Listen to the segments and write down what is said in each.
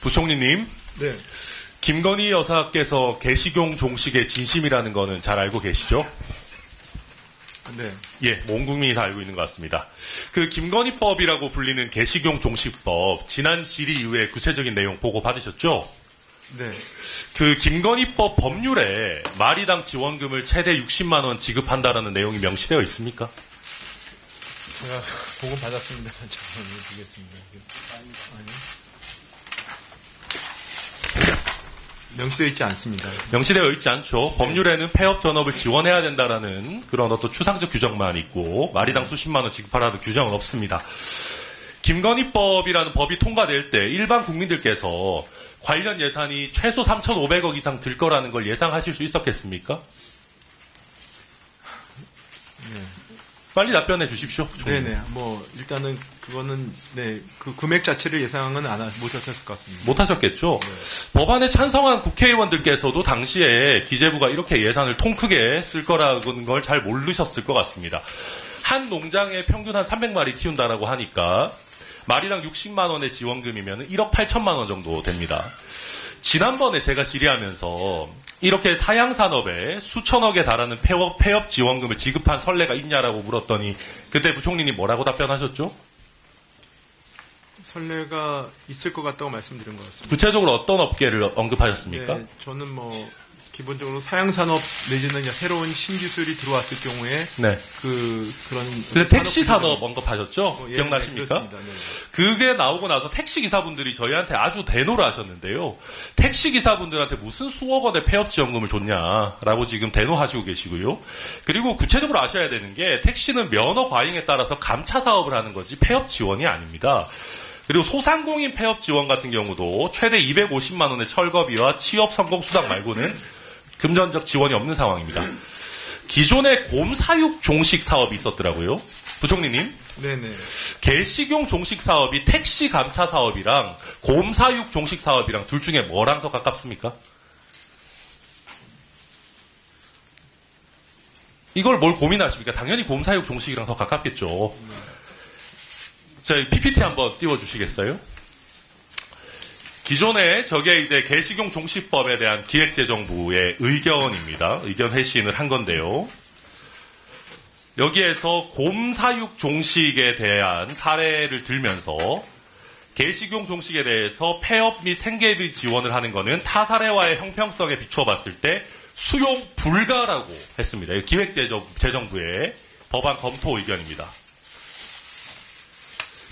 부총리님. 네. 김건희 여사께서 개식용 종식의 진심이라는 거는 잘 알고 계시죠? 네. 예, 온 국민이 다 알고 있는 것 같습니다. 그 김건희법이라고 불리는 개식용 종식법, 지난 질의 이후에 구체적인 내용 보고 받으셨죠? 네. 그 김건희법 법률에 마리당 지원금을 최대 60만 원 지급한다라는 내용이 명시되어 있습니까? 제가 보고 받았습니다. 잠깐만요, 보겠습니다. 아니. 명시되어 있지 않습니다. 명시되어 있지 않죠. 법률에는 폐업 전업을 지원해야 된다라는 그런 어떤 추상적 규정만 있고 마리당 수십만 원 지급하라는 규정은 없습니다. 김건희법이라는 법이 통과될 때 일반 국민들께서 관련 예산이 최소 3,500억 이상 들 거라는 걸 예상하실 수 있었겠습니까? 네. 빨리 답변해 주십시오. 네네. 일단은 그거는, 네, 그 금액 자체를 예상은 못하셨을 것 같습니다. 못하셨겠죠? 네. 법안에 찬성한 국회의원들께서도 당시에 기재부가 이렇게 예산을 통 크게 쓸 거라는 걸 잘 모르셨을 것 같습니다. 한 농장에 평균 한 300마리 키운다라고 하니까 마리당 60만 원의 지원금이면 1억 8천만 원 정도 됩니다. 지난번에 제가 질의하면서 이렇게 사양산업에 수천억에 달하는 폐업 지원금을 지급한 선례가 있냐라고 물었더니 그때 부총리님 뭐라고 답변하셨죠? 선례가 있을 것 같다고 말씀드린 것 같습니다. 구체적으로 어떤 업계를 언급하셨습니까? 네, 저는 기본적으로 사양산업 내지는 새로운 신기술이 들어왔을 경우에 네. 그런 택시 산업 언급하셨죠? 예, 기억나십니까? 네, 그렇습니다. 네. 그게 나오고 나서 택시 기사분들이 저희한테 아주 대노를 하셨는데요. 택시 기사분들한테 무슨 수억 원의 폐업 지원금을 줬냐라고 지금 대노하시고 계시고요. 그리고 구체적으로 아셔야 되는 게 택시는 면허 과잉에 따라서 감차 사업을 하는 거지 폐업 지원이 아닙니다. 그리고 소상공인 폐업 지원 같은 경우도 최대 250만 원의 철거비와 취업 성공 수당 말고는 금전적 지원이 없는 상황입니다. 기존에 곰사육 종식 사업이 있었더라고요. 부총리님. 네네. 개식용 종식 사업이 택시 감차 사업이랑 곰사육 종식 사업이랑 둘 중에 뭐랑 더 가깝습니까? 이걸 뭘 고민하십니까? 당연히 곰사육 종식이랑 더 가깝겠죠. 저희 PPT 한번 띄워주시겠어요? 기존에 저게 이제 개식용 종식법에 대한 기획재정부의 의견입니다. 의견 회신을 한 건데요. 여기에서 곰사육 종식에 대한 사례를 들면서 개식용 종식에 대해서 폐업 및 생계비 지원을 하는 것은 타 사례와의 형평성에 비추어 봤을 때 수용 불가라고 했습니다. 기획재정부의 법안 검토 의견입니다.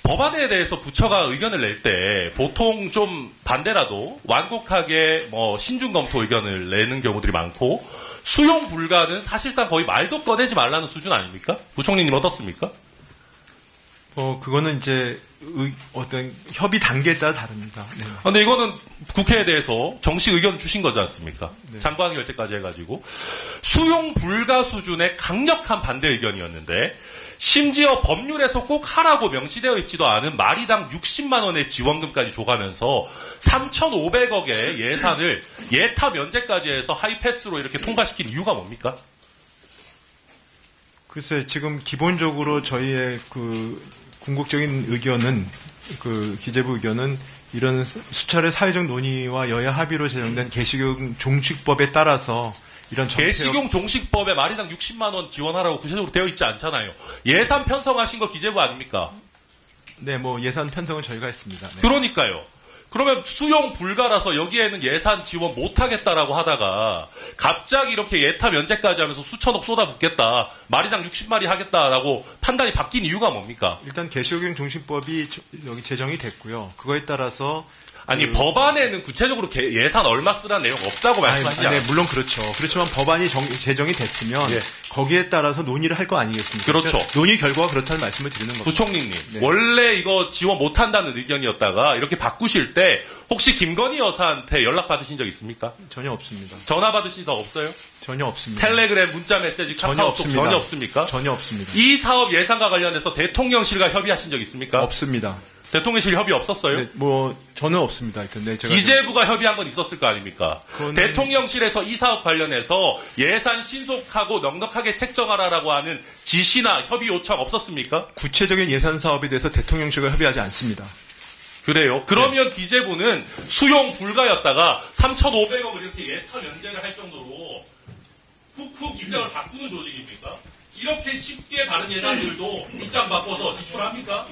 법안에 대해서 부처가 의견을 낼 때 보통 좀 반대라도 완곡하게 신중 검토 의견을 내는 경우들이 많고 수용 불가는 사실상 거의 말도 꺼내지 말라는 수준 아닙니까? 부총리님 어떻습니까? 그거는 이제 어떤 협의 단계에 따라 다릅니다. 네. 근데 이거는 국회에 대해서 정식 의견을 주신 거지 않습니까? 네. 장관 결재까지 해가지고 수용 불가 수준의 강력한 반대 의견이었는데 심지어 법률에서 꼭 하라고 명시되어 있지도 않은 마리당 60만 원의 지원금까지 줘가면서 3,500억의 예산을 예타 면제까지 해서 하이패스로 이렇게 통과시킨 이유가 뭡니까? 글쎄, 지금 기본적으로 저희의 궁극적인 의견은, 기재부 의견은 이런 수차례 사회적 논의와 여야 합의로 제정된 개식용 종식법에 따라서 이런 개식용 종식법에 마리당 60만 원 지원하라고 구체적으로 되어 있지 않잖아요. 예산 편성하신 거 기재부 아닙니까? 네, 예산 편성은 저희가 했습니다. 네. 그러니까요. 그러면 수용 불가라서 여기에는 예산 지원 못하겠다라고 하다가 갑자기 이렇게 예타 면제까지 하면서 수천억 쏟아붓겠다. 마리당 60마리 하겠다라고 판단이 바뀐 이유가 뭡니까? 일단 개식용 종식법이 여기 제정이 됐고요. 그거에 따라서 법안에는 구체적으로 예산 얼마 쓰라는 내용 없다고 말씀하시지 않아요? 네, 물론 그렇죠. 그렇지만 법안이 제정이 됐으면 예. 거기에 따라서 논의를 할 거 아니겠습니까? 그렇죠. 논의 결과가 그렇다는 말씀을 드리는 겁니다. 부총리님, 네. 원래 이거 지원 못한다는 의견이었다가 이렇게 바꾸실 때 혹시 김건희 여사한테 연락 받으신 적 있습니까? 전혀 없습니다. 전화 받으신 적 없어요? 전혀 없습니다. 텔레그램, 문자 메시지, 카카오톡 전혀 없습니까? 전혀 없습니다. 이 사업 예산과 관련해서 대통령실과 협의하신 적 있습니까? 없습니다. 대통령실 협의 없었어요? 네, 저는 없습니다. 근데 제가 기재부가 협의한 건 있었을 거 아닙니까? 그거는... 대통령실에서 이 사업 관련해서 예산 신속하고 넉넉하게 책정하라라고 하는 지시나 협의 요청 없었습니까? 구체적인 예산 사업에 대해서 대통령실과 협의하지 않습니다. 그래요? 그러면 기재부는 수용 불가였다가 3,500억을 이렇게 예타 면제를 할 정도로 훅훅 입장을 바꾸는 조직입니까? 이렇게 쉽게 다른 예산들도 입장 바꿔서 지출합니까?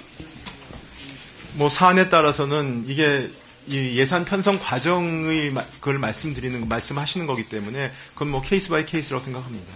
뭐 사안에 따라서는 이게 이 예산 편성 과정의 그걸 말씀하시는 거기 때문에 그건 뭐 케이스 바이 케이스라고 생각합니다.